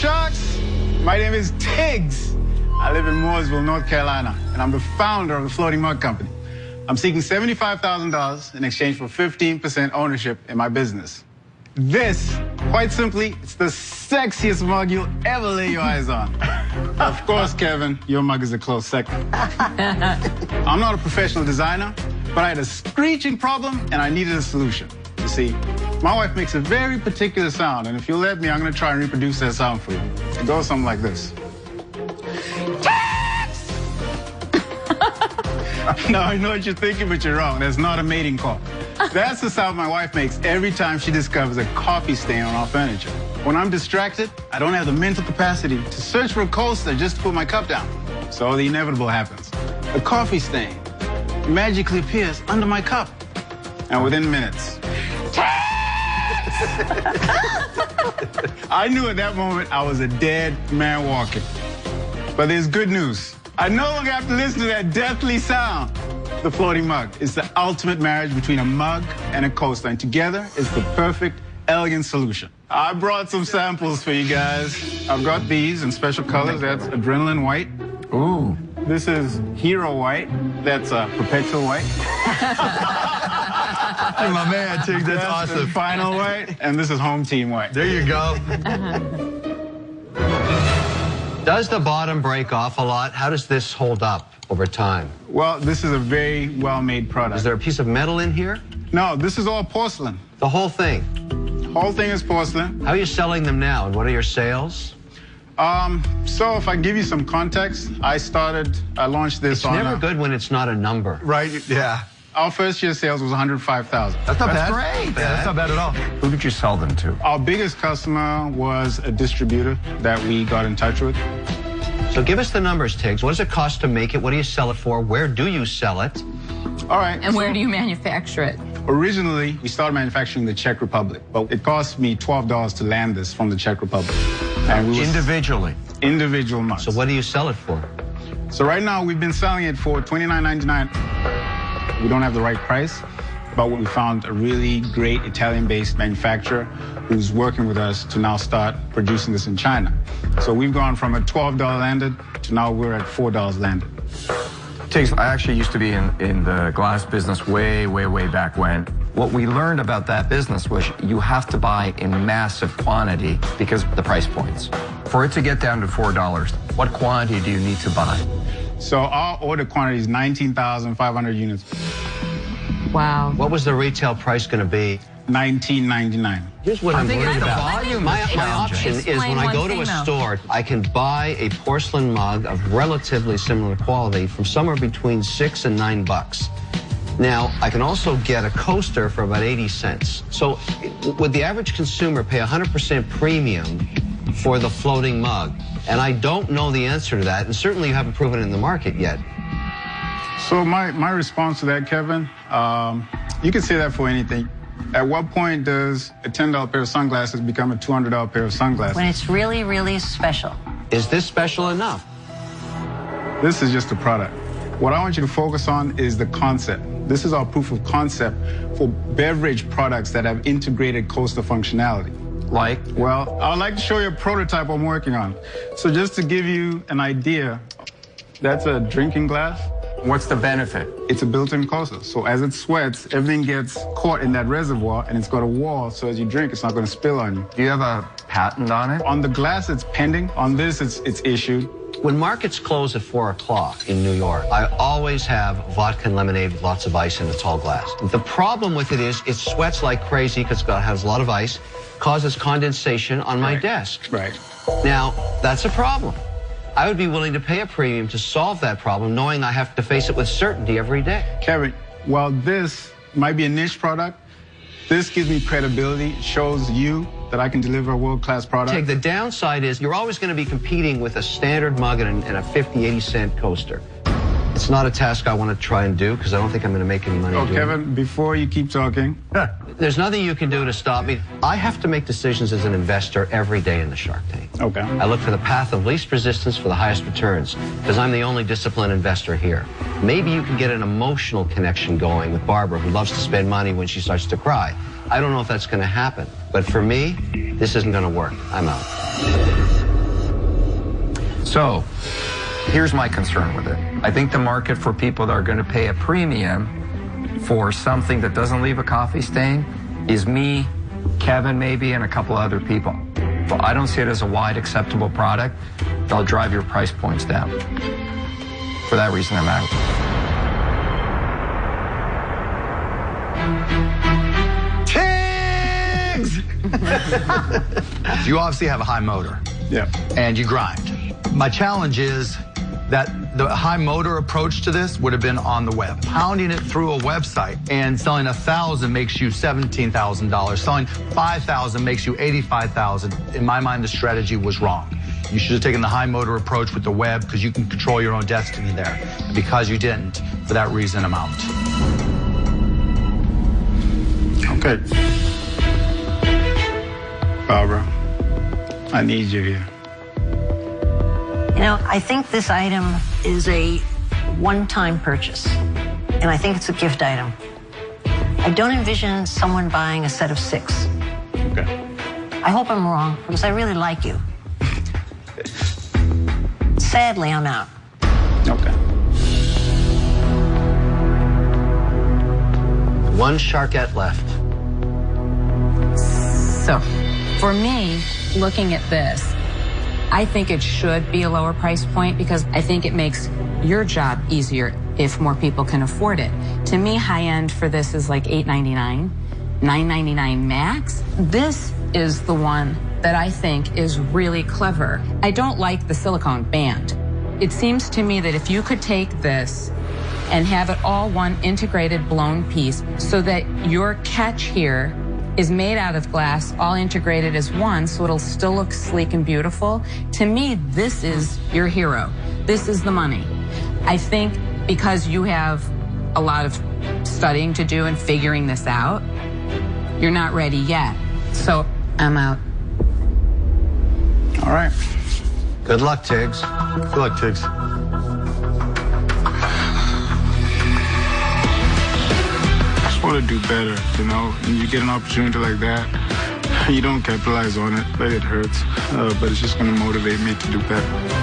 Sharks? My name is Tiggs. I live in Mooresville, North Carolina, and I'm the founder of the Floating Mug Company. I'm seeking $75,000 in exchange for 15% ownership in my business. This, quite simply, it's the sexiest mug you'll ever lay your eyes on. Of course, Kevin, your mug is a close second. I'm not a professional designer, but I had a screeching problem and I needed a solution. You see, my wife makes a very particular sound, and if you'll let me, I'm going to try and reproduce that sound for you. It goes something like this. Now, I know what you're thinking, but you're wrong. That's not a mating call. That's the sound my wife makes every time she discovers a coffee stain on our furniture. When I'm distracted, I don't have the mental capacity to search for a coaster just to put my cup down. So the inevitable happens. A coffee stain magically appears under my cup. And within minutes, I knew at that moment I was a dead man walking. But there's good news. I no longer have to listen to that deathly sound. The floating mug is the ultimate marriage between a mug and a coaster, and together it's the perfect, elegant solution. I brought some samples for you guys. I've got these in special colors. That's Adrenaline White. Ooh. This is Hero White. That's Perpetual White. My man, Tiggs, that's awesome. Final White. And this is Home Team White. There you go. Does the bottom break off a lot? How does this hold up over time? Well, this is a very well-made product. Is there a piece of metal in here? No, this is all porcelain. The whole thing? The whole thing is porcelain. How are you selling them now, and what are your sales? So if I give you some context, I launched this on... It's never good when it's not a number. Right, yeah. Our first year sales was $105,000. That's not bad. That's great. Yeah, that's not bad at all. Who did you sell them to? Our biggest customer was a distributor that we got in touch with. So give us the numbers, Tiggs. What does it cost to make it? What do you sell it for? Where do you sell it? All right. And where do you manufacture it? Originally, we started manufacturing in the Czech Republic, but it cost me $12 to land this from the Czech Republic. And we Individually? Individual mugs. So what do you sell it for? So right now, we've been selling it for $29.99. We don't have the right price, but we found a really great Italian-based manufacturer who's working with us to now start producing this in China. So we've gone from a $12 landed to now we're at $4 landed. Tiggs, I actually used to be in the glass business way back when. What we learned about that business was you have to buy in massive quantity because of the price points. For it to get down to $4, what quantity do you need to buy? So our order quantity is 19,500 units. Wow. What was the retail price going to be? $19.99. Here's what I'm think worried it's the about. volume My that's option challenging. is when I go to a store, I can buy a porcelain mug of relatively similar quality from somewhere between $6 and $9. Now, I can also get a coaster for about 80 cents. So would the average consumer pay 100% premium for the floating mug? And I don't know the answer to that, and certainly you haven't proven it in the market yet. So my response to that, Kevin, you can say that for anything. At what point does a $10 pair of sunglasses become a $200 pair of sunglasses? When it's really, really special. Is this special enough? This is just a product. What I want you to focus on is the concept. This is our proof of concept for beverage products that have integrated coaster functionality. Like? Well, I would like to show you a prototype I'm working on. So just to give you an idea, that's a drinking glass. What's the benefit? It's a built-in coaster. So as it sweats, everything gets caught in that reservoir, and it's got a wall, so as you drink, it's not going to spill on you. Do you have a patent on it? On the glass, it's pending. On this, it's issued. When markets close at 4 o'clock in New York, I always have vodka and lemonade with lots of ice in a tall glass. The problem with it is it sweats like crazy because it has a lot of ice, causes condensation on my desk. Right. Now, that's a problem. I would be willing to pay a premium to solve that problem, knowing I have to face it with certainty every day. Kevin, while this might be a niche product, this gives me credibility. It shows you that I can deliver a world-class product. Tig, the downside is you're always going to be competing with a standard mug and a 50, 80 cent coaster. It's not a task I want to try and do because I don't think I'm going to make any money doing Kevin, before you keep talking. There's nothing you can do to stop me. I have to make decisions as an investor every day in the Shark Tank. Okay. I look for the path of least resistance for the highest returns because I'm the only disciplined investor here. Maybe you can get an emotional connection going with Barbara, who loves to spend money when she starts to cry. I don't know if that's going to happen, but for me, this isn't going to work. I'm out. So here's my concern with it. I think the market for people that are going to pay a premium for something that doesn't leave a coffee stain is me, Kevin maybe, and a couple other people. But I don't see it as a wide acceptable product. They'll drive your price points down. For that reason, I'm out. Tiggs! You obviously have a high motor. Yeah. And you grind. My challenge is that the high motor approach to this would have been on the web. Pounding it through a website and selling 1,000 makes you $17,000. Selling 5,000 makes you $85,000. In my mind, the strategy was wrong. You should have taken the high motor approach with the web because you can control your own destiny there. And because you didn't, for that reason, I'm out. Okay. Barbara, I need you here. You know, I think this item is a one-time purchase, and I think it's a gift item. I don't envision someone buying a set of 6. Okay. I hope I'm wrong, because I really like you. Sadly, I'm out. Okay. One Sharkette left. So, for me, looking at this, I think it should be a lower price point because I think it makes your job easier if more people can afford it. To me, high end for this is like $8.99, $9.99 max. This is the one that I think is really clever. I don't like the silicone band. It seems to me that if you could take this and have it all one integrated blown piece so that your catch here is made out of glass, all integrated as one, so it'll still look sleek and beautiful. To me, this is your hero. This is the money. I think because you have a lot of studying to do and figuring this out, you're not ready yet. So I'm out. All right. Good luck, Tiggs. Good luck, Tiggs. I just want to do better, you know? And you get an opportunity like that, you don't capitalize on it, but it hurts. But it's just going to motivate me to do better.